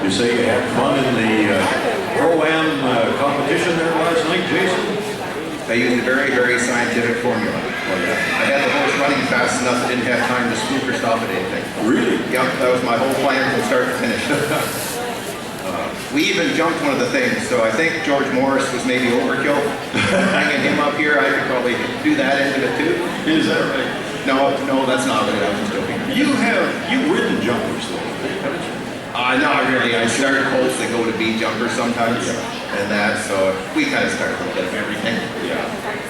You say you had fun in the Pro-Am competition there last night, Jason? I used a very, very scientific formula. I had the horse running fast enough I didn't have time to spook or stop at anything. Really? Yep, that was my whole plan from start to finish. We even jumped one of the things, so I think George Morris was maybe overkill. Hanging him up here, I could probably do that end of it too. Is that right? No, that's not right. I was just joking. You've ridden jumpers though, haven't you? Not really. I started colts that go to bead jumpers sometimes, and that, so we kind of start a little bit of everything. Yeah.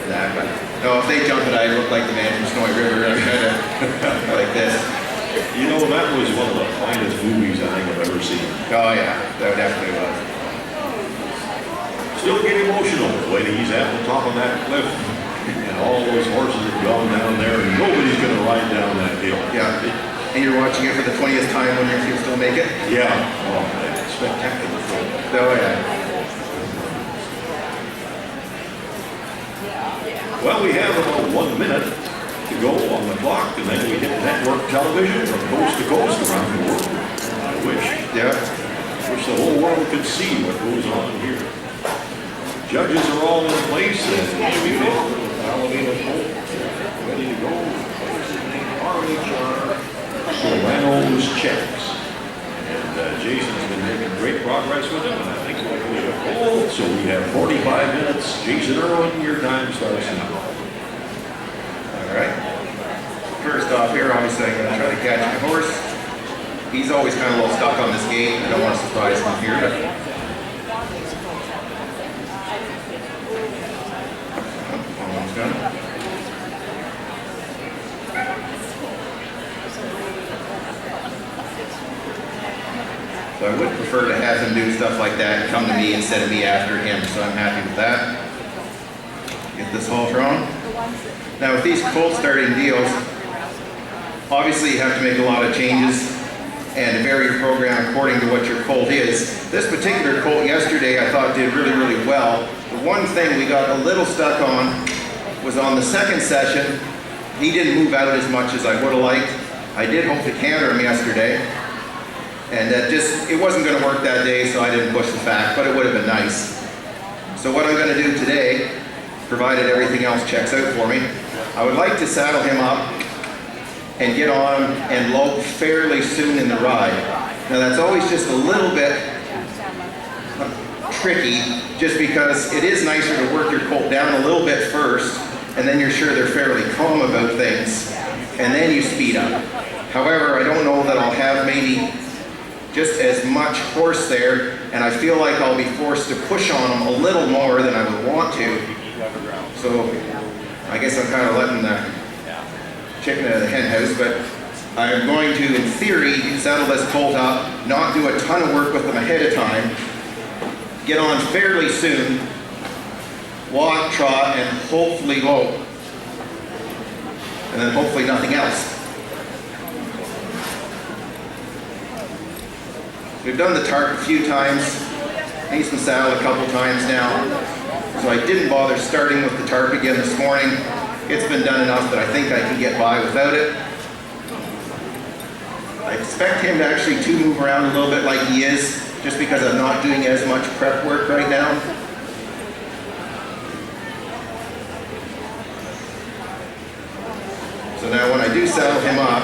That, but no, if they jump it, I look like the man from Snowy River. I'm kind of like this. You know, that was one of the finest movies I think I've ever seen. Oh yeah, that definitely was. Still get emotional when he's at the top of that cliff and all those horses have gone down there and nobody's going to ride down that hill. Yeah, and you're watching it for the 20th time when you can still make it? Yeah. Oh, man. Spectacular film. Oh yeah. Well, we have about 1 minute to go on the clock, and then we hit network television from coast to coast around the world. I wish the whole world could see what goes on here. Judges are all in place, and ready to go. RHR Solano's checks. And Jason's been making great progress with them, and I think we'll be a goal. So we have 45 minutes. Jason Irwin, your time starts now. Alright. First off here, obviously I'm going to try to catch my horse. He's always kind of a little stuck on this gate. I don't want to surprise him here, but almost done. So I would prefer to have him do stuff like that and come to me instead of me after him, so I'm happy with that. Get this halter on. Now with these colt starting deals, obviously you have to make a lot of changes and vary your program according to what your colt is. This particular colt yesterday I thought did really, really well. The one thing we got a little stuck on was on the second session, he didn't move out as much as I would have liked. I did hope to canter him yesterday, and it wasn't going to work that day, so I didn't push the fact, but it would have been nice. So what I'm going to do today, provided everything else checks out for me, I would like to saddle him up and get on and lope fairly soon in the ride. Now that's always just a little bit tricky, just because it is nicer to work your colt down a little bit first, and then you're sure they're fairly calm about things, and then you speed up. However, I don't know that I'll have maybe just as much horse there, and I feel like I'll be forced to push on them a little more than I would want to. So I guess I'm kind of letting the chicken out of the hen house, but I'm going to, in theory, saddle this colt up, not do a ton of work with them ahead of time, get on fairly soon, walk, trot, and hopefully lope. And then hopefully nothing else. We've done the tarp a few times. He's been saddled a couple times now. So I didn't bother starting with the tarp again this morning. It's been done enough that I think I can get by without it. I expect him to actually move around a little bit like he is, just because I'm not doing as much prep work right now. So now when I do saddle him up,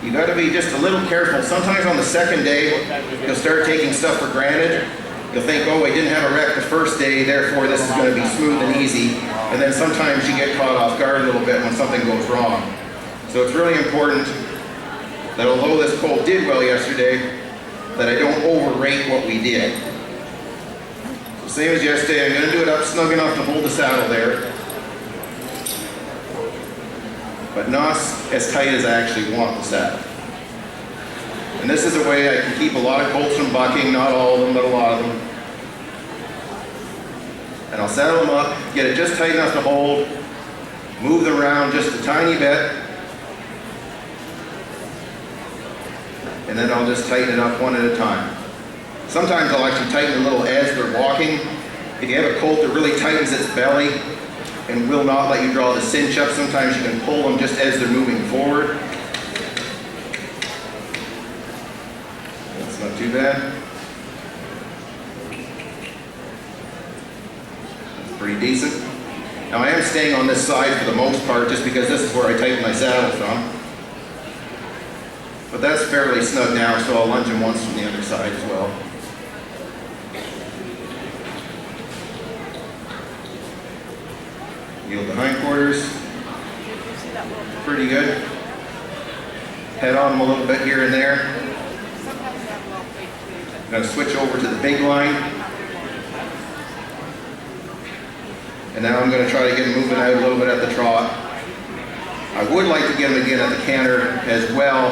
you got to be just a little careful. Sometimes on the second day, you'll start taking stuff for granted. You'll think, oh, I didn't have a wreck the first day, therefore this is going to be smooth and easy. And then sometimes you get caught off guard a little bit when something goes wrong. So it's really important that although this colt did well yesterday, that I don't overrate what we did. So same as yesterday, I'm going to do it up snug enough to hold the saddle there, but not as tight as I actually want the saddle. And this is a way I can keep a lot of colts from bucking, not all of them, but a lot of them. And I'll saddle them up, get it just tight enough to hold, move them around just a tiny bit, and then I'll just tighten it up one at a time. Sometimes I'll actually tighten a little as they're walking. If you have a colt that really tightens its belly and will not let you draw the cinch up, sometimes you can pull them just as they're moving forward. That's not too bad. That's pretty decent. Now I am staying on this side for the most part just because this is where I tighten my saddle from. But that's fairly snug now, so I'll lunge him once from the other side as well. Yield the hindquarters. Pretty good. Head on him a little bit here and there. I'm going to switch over to the big line. And now I'm going to try to get him moving out a little bit at the trot. I would like to get him again at the canter as well.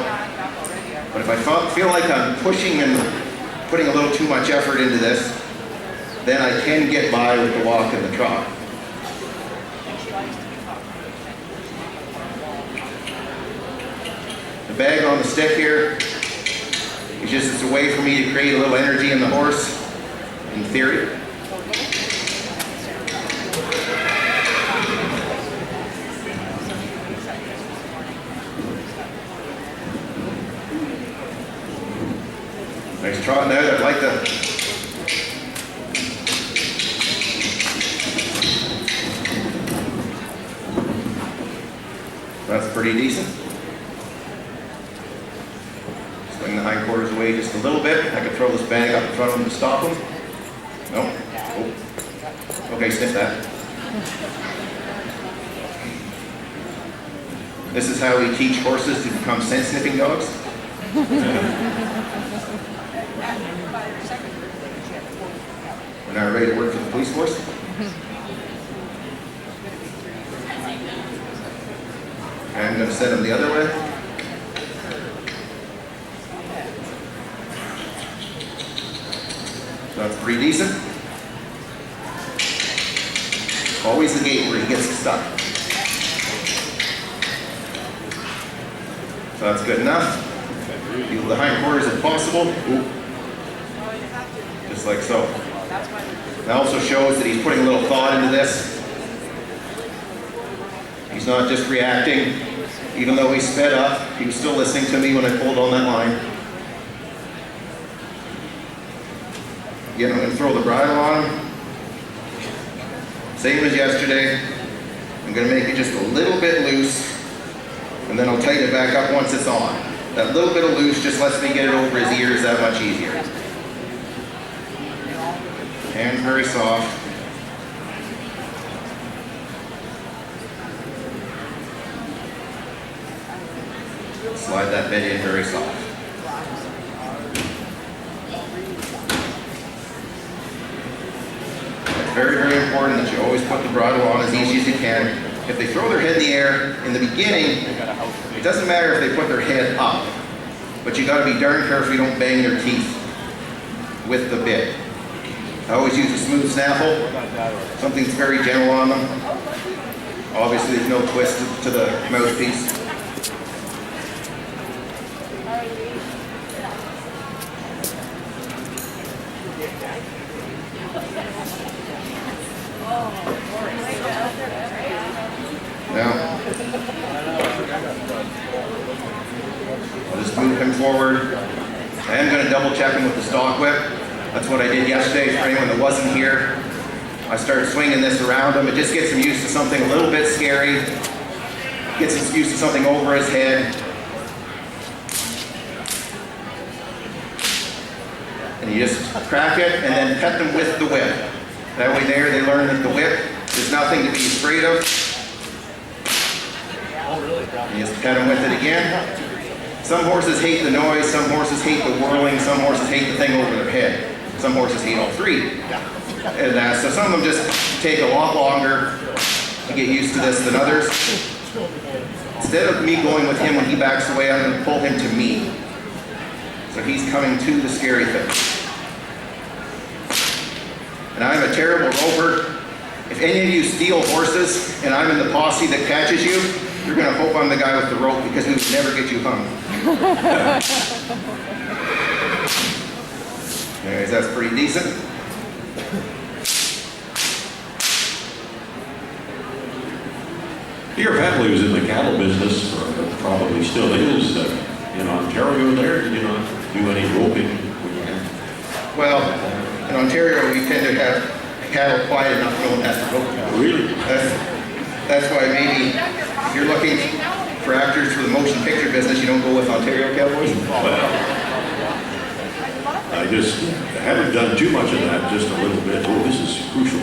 But if I feel like I'm pushing and putting a little too much effort into this, then I can get by with the walk and the trot. The bag on the stick here is just a way for me to create a little energy in the horse, in theory. Nice trotting out. I'd like to that's pretty decent. Swing the hindquarters away just a little bit. I could throw this bag up in front of him to stop him. No. Oh. Okay, sniff that. This is how we teach horses to become scent sniffing dogs. We're now ready to work for the police force. Okay, I'm going to send them the other way. So that's pretty decent. Always the gate where he gets stuck. So that's good enough. Feel the hindquarters if possible. Ooh. Just like so. It also shows that he's putting a little thought into this. He's not just reacting. Even though he sped up, he was still listening to me when I pulled on that line. Again, I'm going to throw the bridle on him. Same as yesterday. I'm going to make it just a little bit loose, and then I'll tighten it back up once it's on. That little bit of loose just lets me get it over his ears that much easier. Hands very soft. Slide that bit in very soft. It's very, very important that you always put the bridle on as easy as you can. If they throw their head in the air in the beginning, it doesn't matter if they put their head up, but you got to be darn careful you don't bang their teeth with the bit. I always use a smooth snaffle, something that's very gentle on them. Obviously there's no twist to the mouthpiece. Now, I'll just move him forward. I am going to double check him with the stock whip. That's what I did yesterday for anyone that wasn't here. I started swinging this around him. It just gets him used to something a little bit scary. Gets him used to something over his head. And you just crack it and then pet them with the whip. That way there they learn that the whip is nothing to be afraid of. And you just pet them with it again. Some horses hate the noise, some horses hate the whirling, some horses hate the thing over their head. Some horses hate all three. And so some of them just take a lot longer to get used to this than others. Instead of me going with him when he backs away, I'm going to pull him to me. So he's coming to the scary thing. And I'm a terrible roper. If any of you steal horses and I'm in the posse that catches you, you're going to hope I'm the guy with the rope because we would never get you hung. Anyways, that's pretty decent. Your family was in the cattle business, or probably still is, in Ontario there. Did you not do any roping when you had Well, in Ontario, we tend to have cattle quiet enough no one has to go. Really? That's why maybe if you're looking for actors for the motion picture business, you don't go with Ontario cowboys. I just haven't done too much of that, just a little bit. Oh, this is crucial.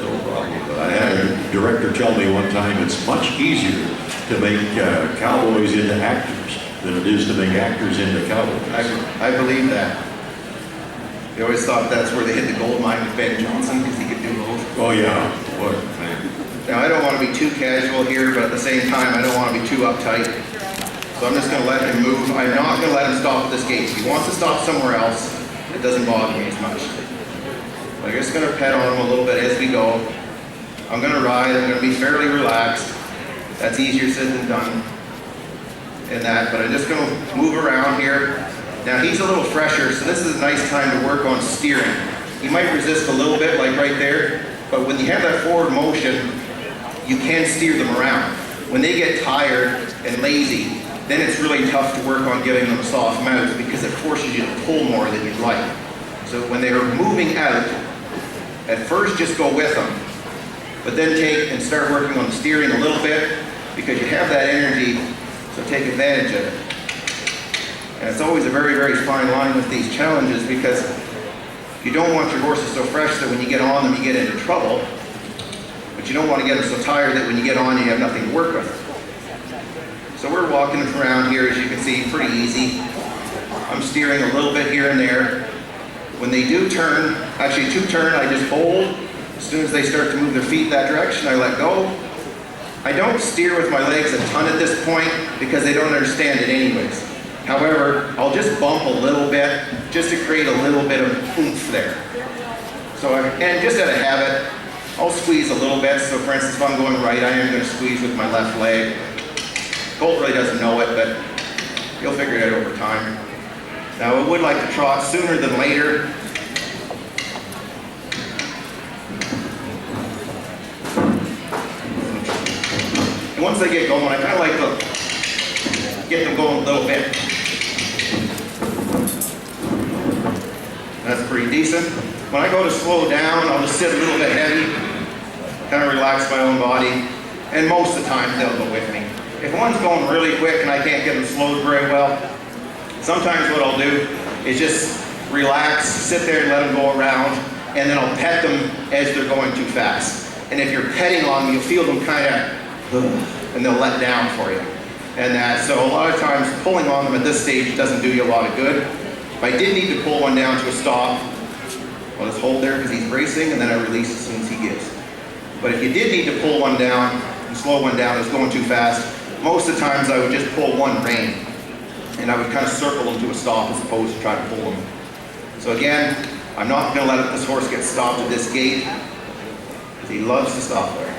No problem. But I had a director tell me one time it's much easier to make cowboys into actors than it is to make actors into cowboys. I believe that. They always thought that's where they hit the gold mine with Ben Johnson because he could do both. Oh yeah, what man. Now I don't want to be too casual here, but at the same time I don't want to be too uptight. So I'm just going to let him move. I'm not going to let him stop at this gate. If he wants to stop somewhere else, it doesn't bother me as much. I'm just going to pet on him a little bit as we go. I'm going to ride. I'm going to be fairly relaxed. That's easier said than done in that, but I'm just going to move around here. Now he's a little fresher, so this is a nice time to work on steering. He might resist a little bit, like right there, but when you have that forward motion, you can steer them around. When they get tired and lazy, then it's really tough to work on giving them a soft mouth because it forces you to pull more than you'd like. So when they are moving out, at first just go with them, but then take and start working on the steering a little bit because you have that energy, so take advantage of it. And it's always a very, very fine line with these challenges because you don't want your horses so fresh that when you get on them, you get into trouble. But you don't want to get them so tired that when you get on, you have nothing to work with. So we're walking around here, as you can see, pretty easy. I'm steering a little bit here and there. When they do turn, actually to turn, I just hold. As soon as they start to move their feet that direction, I let go. I don't steer with my legs a ton at this point because they don't understand it anyways. However, I'll just bump a little bit just to create a little bit of oomph there. So, and just out of habit, I'll squeeze a little bit. So for instance, if I'm going right, I am going to squeeze with my left leg. Colt really doesn't know it, but he'll figure it out over time. Now, I would like to trot sooner than later. And once they get going, I kind of like to get them going a little bit. That's pretty decent. When I go to slow down, I'll just sit a little bit heavy, kind of relax my own body, and most of the time they'll go with me. If one's going really quick and I can't get them slowed very well, sometimes what I'll do is just relax, sit there and let them go around, and then I'll pet them as they're going too fast. And if you're petting on them, you'll feel them kind of, and they'll let down for you. And that, so a lot of times pulling on them at this stage doesn't do you a lot of good. If I did need to pull one down to a stop, I'll just hold there because he's bracing, and then I release as soon as he gives. But if you did need to pull one down and slow one down, it's going too fast, most of the times I would just pull one rein, and I would kind of circle them to a stop as opposed to try to pull them. So again, I'm not going to let this horse get stopped at this gate because he loves to stop there.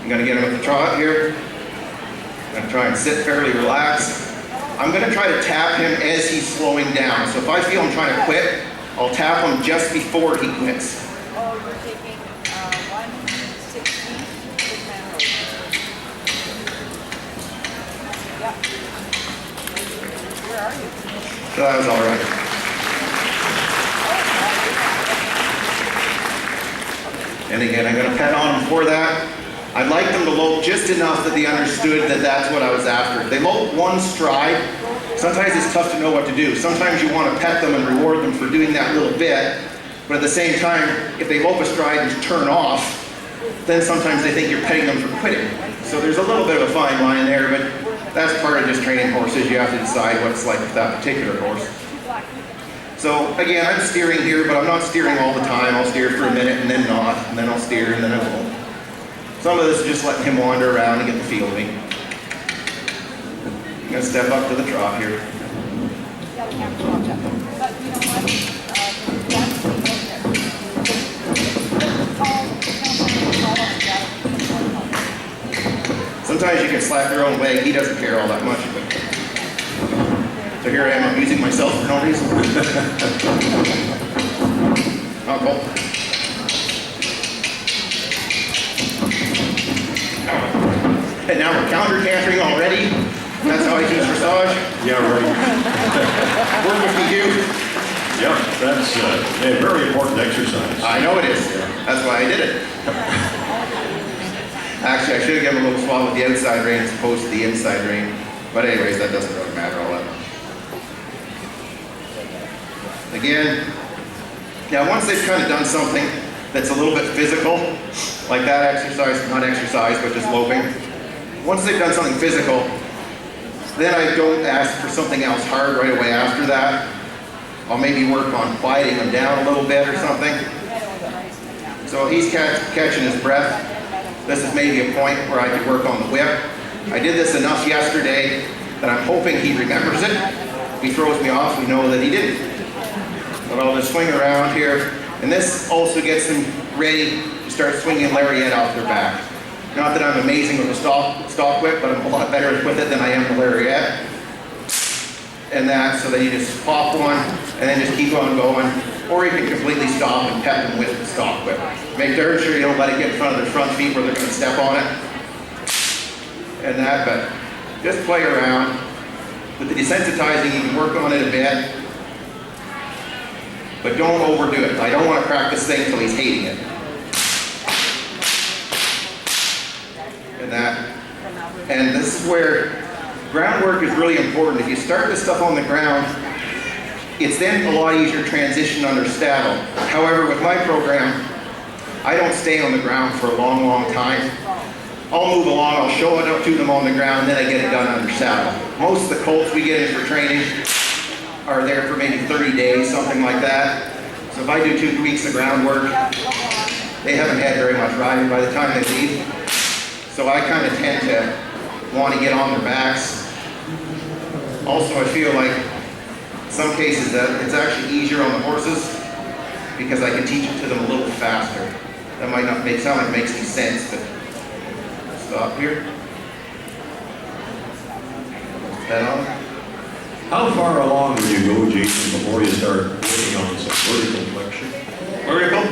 I'm going to get him at the trot here. I'm going to try and sit fairly relaxed. I'm going to try to tap him as he's slowing down. So if I feel him trying to quit, I'll tap him just before he quits. Oh, you're taking 160 Yeah. Where are you? So that was all right. And again, I'm going to pet on him for that. I'd like them to lope just enough that they understood that that's what I was after. If they lope one stride, sometimes it's tough to know what to do. Sometimes you want to pet them and reward them for doing that little bit, but at the same time, if they lope a stride and turn off, then sometimes they think you're petting them for quitting. So there's a little bit of a fine line there, but that's part of just training horses. You have to decide what it's like with that particular horse. So again, I'm steering here, but I'm not steering all the time. I'll steer for a minute and then not, and then I'll steer and then I won't. Some of this is just letting him wander around and get the feel of me. I'm going to step up to the trot here. Yeah, we have to watch out. But you know what? That's there. Sometimes you can slap your own leg. He doesn't care all that much. But... So here I am, I'm using myself for no reason. Oh, cool. And now we're counter cantering already. That's how I teach dressage. Yeah, right. Work with me, Hugh. Yep, that's a very important exercise. I know it is. That's why I did it. Actually, I should have given a little swat with the outside rein as opposed to the inside rein. But anyways, that doesn't really matter all that much. Again, now once they've kind of done something that's a little bit physical, like that exercise, not exercise, but just loping. Once they've done something physical, then I don't ask for something else hard right away after that. I'll maybe work on quieting them down a little bit or something. So he's catching his breath. This is maybe a point where I could work on the whip. I did this enough yesterday that I'm hoping he remembers it. If he throws me off, we know that he didn't. But I'll just swing around here. And this also gets them ready to start swinging lariat off their back. Not that I'm amazing with the stock whip, but I'm a lot better with it than I am the lariat. And that, so that you just pop one and then just keep on going. Or you can completely stop and pep them with the stock whip. Make darn sure you don't let it get in front of their front feet where they're going to step on it. And that, but just play around. With the desensitizing, you can work on it a bit. But don't overdo it. I don't want to crack this thing until he's hating it. And that. And this is where groundwork is really important. If you start this stuff on the ground, it's then a lot easier transition under saddle. However, with my program, I don't stay on the ground for a long, long time. I'll move along, I'll show it up to them on the ground, and then I get it done under saddle. Most of the colts we get in for training are there for maybe 30 days, something like that. So if I do 2 weeks of groundwork, they haven't had very much riding by the time they leave. So I kind of tend to want to get on their backs. Also, I feel like in some cases that it's actually easier on the horses because I can teach it to them a little faster. That might not sound like it makes any sense, but stop here. Head on. How far along do you go, Jason, before you start working on some vertical flexion? Vertical?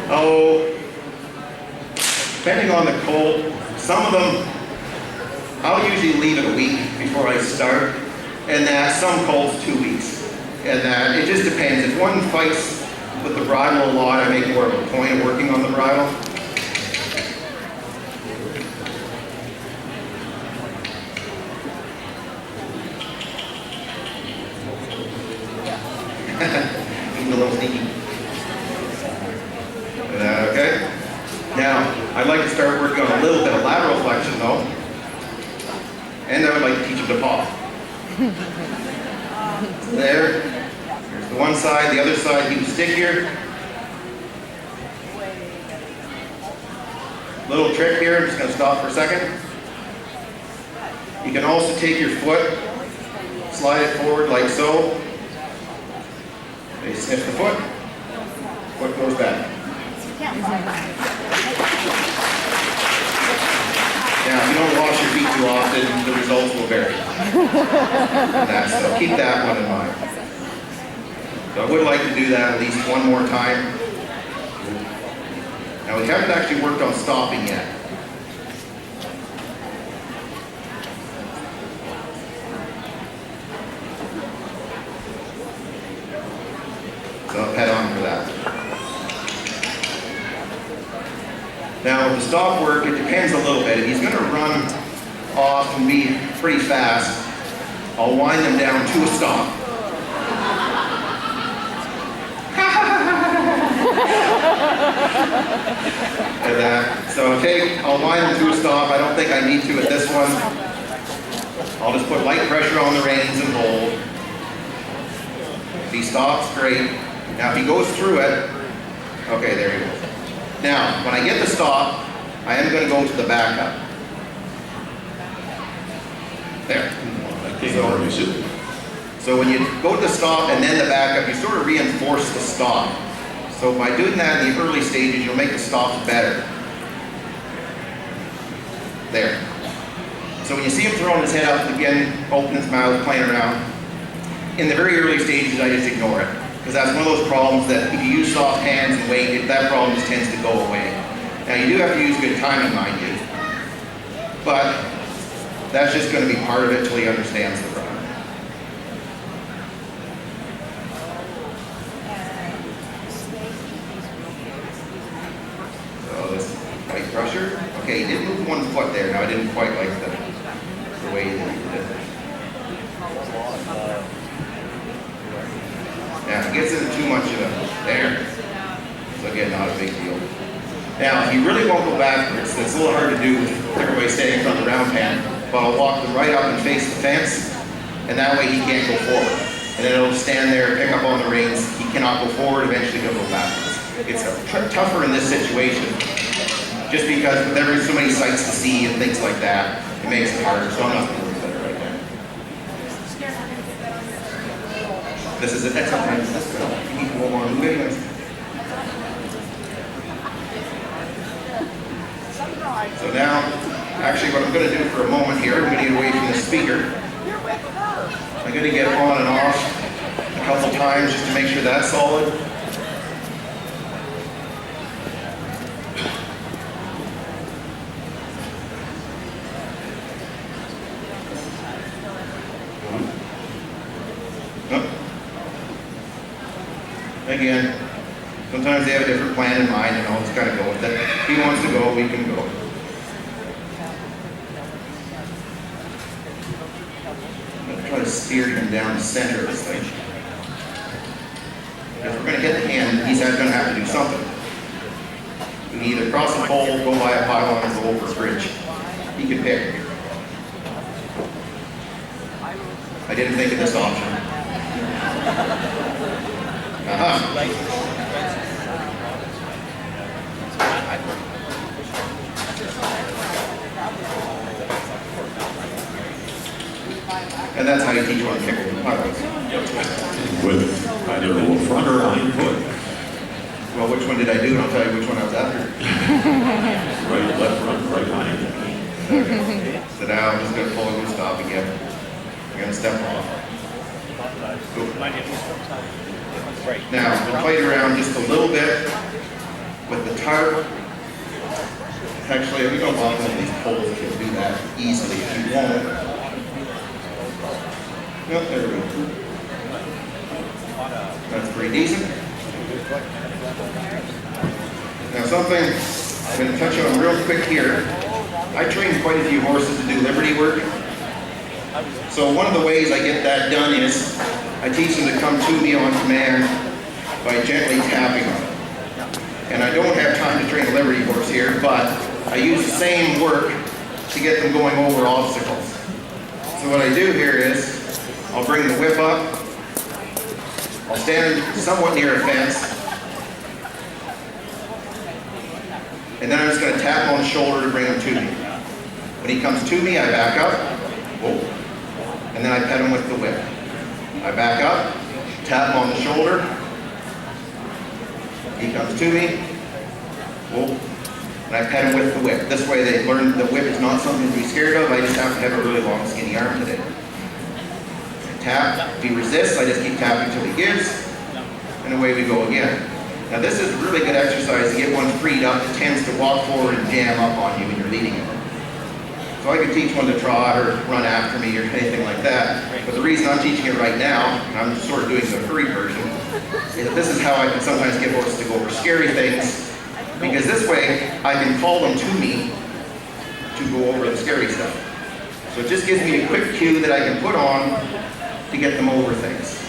Oh, depending on the colt, some of them, I'll usually leave it a week before I start, and that some colts 2 weeks. And that, it just depends. If one fights with the bridle a lot, I make more of a point of working on the bridle. Even a little sneaky. Okay. Now, I'd like to start working on a little bit of lateral flexion though. And I would like to teach them to pop. There. Here's the one side, the other side, keep it stickier. Little trick here, I'm just going to stop for a second. You can also take your foot, slide it forward like so. They sniff the foot, foot goes back. Now, if you don't wash your feet too often, the results will vary. So keep that one in mind. So I would like to do that at least one more time. Now, we haven't actually worked on stopping yet. So I'll head on for that. Now with the stop work, it depends a little bit. If he's going to run off and be pretty fast, I'll wind them down to a stop. And so I'll wind them to a stop. I don't think I need to at this one. I'll just put light pressure on the reins and hold. If he stops, great. Now if he goes through it, okay, there he goes. Now, when I get the stop, I am going to go to the backup. There. So when you go to the stop and then the backup, you sort of reinforce the stop. So by doing that in the early stages, you'll make the stops better. There. So when you see him throwing his head up again, open his mouth, playing around, in the very early stages, I just ignore it. Because that's one of those problems that if you use soft hands and weight, that problem just tends to go away. Now you do have to use good timing, mind you. But That's just going to be part of it till he understands the run. So this white crusher. Okay, he did move one foot there. Now I didn't quite like the way that he did it. Now if he gets into too much of it, there. So again, not a big deal. Now, if you really won't go backwards, it's a little hard to do with everybody standing in front of the round pan, but I'll walk them right up and face the fence, and that way he can't go forward. And then it'll stand there, pick up on the reins, he cannot go forward, eventually he'll go backwards. It's tougher in this situation, just because there are so many sights to see and things like that, it makes it harder, so I'm not going to look at it right now. This is it, that's sometimes this girl, you need to go on, move anyways. So now, actually what I'm going to do for a moment here, I'm going to get away from the speaker. I'm going to get on and off a couple times just to make sure that's solid. Again, sometimes they have a different plan in mind and I'll just kind of go with it. If he wants to go, we can go. I'm going to try to steer him down the center of this thing. If we're going to hit the hand, he's going to have to do something. We can either cross a pole, go by a pylon, or go over a bridge. He can pick. I didn't think of this option. And that's how you teach one to kick over pylons. With either a front or hind foot. Well, which one did I do? And I'll tell you which one I was after. Right, left front, right hind. Okay. So now I'm just going to pull him and stop again. I'm going to step off. Cool. Now, we'll play around just a little bit with the tarp. Actually, we don't want one of these poles that can do that easily if you won't. Yep, there we go. That's pretty decent. Now something I'm going to touch on real quick here. I train quite a few horses to do liberty work. So one of the ways I get that done is I teach them to come to me on command by gently tapping them. And I don't have time to train a liberty horse here, but I use the same work to get them going over obstacles. So what I do here is I'll bring the whip up, I'll stand somewhat near a fence, and then I'm just going to tap him on the shoulder to bring him to me. When he comes to me, I back up, whoa, and then I pet him with the whip. I back up, tap him on the shoulder, he comes to me, whoa, and I pet him with the whip. This way they learn the whip is not something to be scared of, I just have to have a really long skinny arm today. Tap. If he resists, I just keep tapping until he gives, and away we go again. Now this is really good exercise to get one freed up that tends to walk forward and jam up on you when you're leading him. So I can teach one to trot or run after me or anything like that, but the reason I'm teaching it right now, and I'm sort of doing the hurry version, is that this is how I can sometimes get horses to go over scary things, because this way I can call them to me to go over the scary stuff. So it just gives me a quick cue that I can put on to get them over things.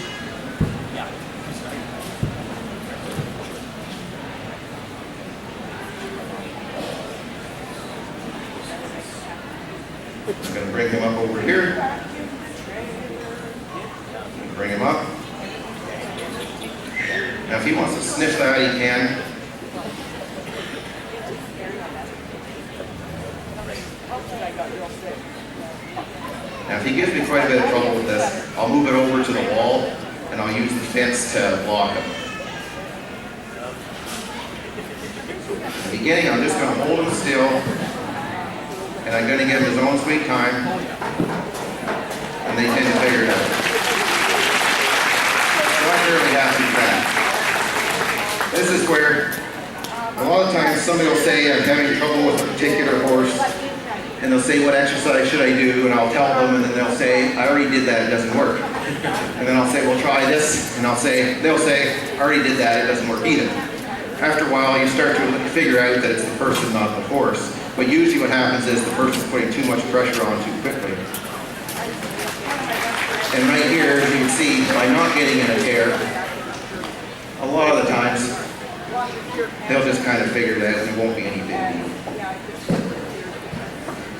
I'm going to bring him up over here. Bring him up. Now if he wants to sniff that, he can. Now if he gives me quite a bit of trouble with this, I'll move it over to the wall and I'll use the fence to block him. In the beginning, I'm just going to hold him still and I'm going to give him his own sweet time and they tend to figure it out. So I'm really happy with that. This is where a lot of times somebody will say I'm having trouble with a particular horse and they'll say, what exercise should I do? And I'll tell them, and then they'll say, I already did that, it doesn't work. And then I'll say, well, try this, and they'll say, I already did that, it doesn't work either. After a while, you start to figure out that it's the person, not the horse. But usually what happens is the person's putting too much pressure on too quickly. And right here, as you can see, by not getting in a tear, a lot of the times, they'll just kind of figure it out and it won't be any big deal.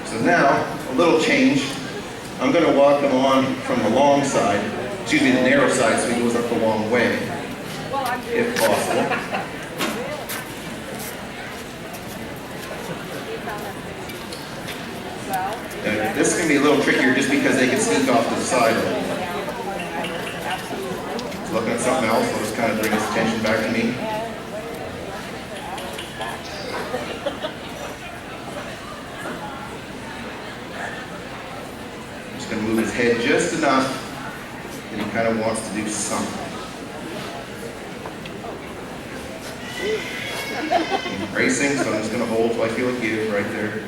So now, a little change. I'm going to walk them on from the long side, excuse me, the narrow side, so he goes up the long way, if possible. And this is going to be a little trickier just because they can sneak off to the side a little. So looking at something else, I'll just kind of bring his attention back to me. I'm just going to move his head just enough that he kind of wants to do something. He's racing, so I'm just going to hold till I feel a give right there.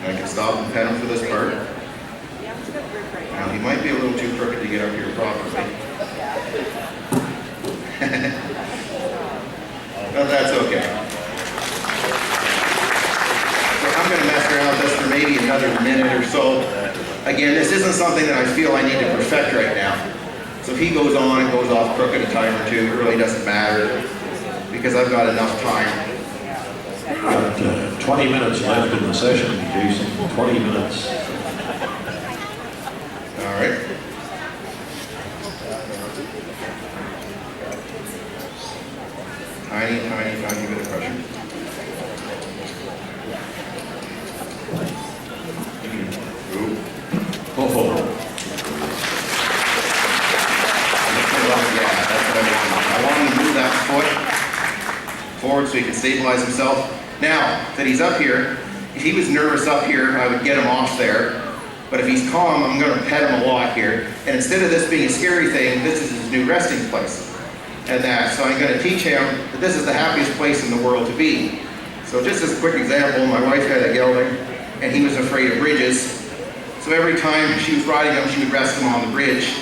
I can stop and pet him for this part. Now, he might be a little too crooked to get up here properly. But that's okay. So I'm going to mess around with this for maybe another minute or so. Again, this isn't something that I feel I need to perfect right now. So if he goes on and goes off crooked a time or two, it really doesn't matter because I've got enough time. Got 20 minutes left in the session, Jason. 20 minutes. All right. Tiny, tiny, tiny bit of pressure. Oh, Yeah, that's what I want. I want him to move that foot forward so he can stabilize himself. Now that he's up here, if he was nervous up here, I would get him off there. But if he's calm, I'm going to pet him a lot here. And instead of this being a scary thing, this is his new resting place. And so I'm going to teach him that this is the happiest place in the world to be. So just as a quick example, my wife had a gelding, and he was afraid of bridges. So every time she was riding him, she would rest him on the bridge.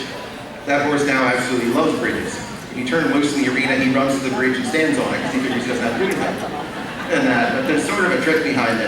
That horse now absolutely loves bridges. If you turn him loose in the arena, he runs to the bridge and stands on it because he figures he doesn't have to do anything. But there's sort of a trick behind this.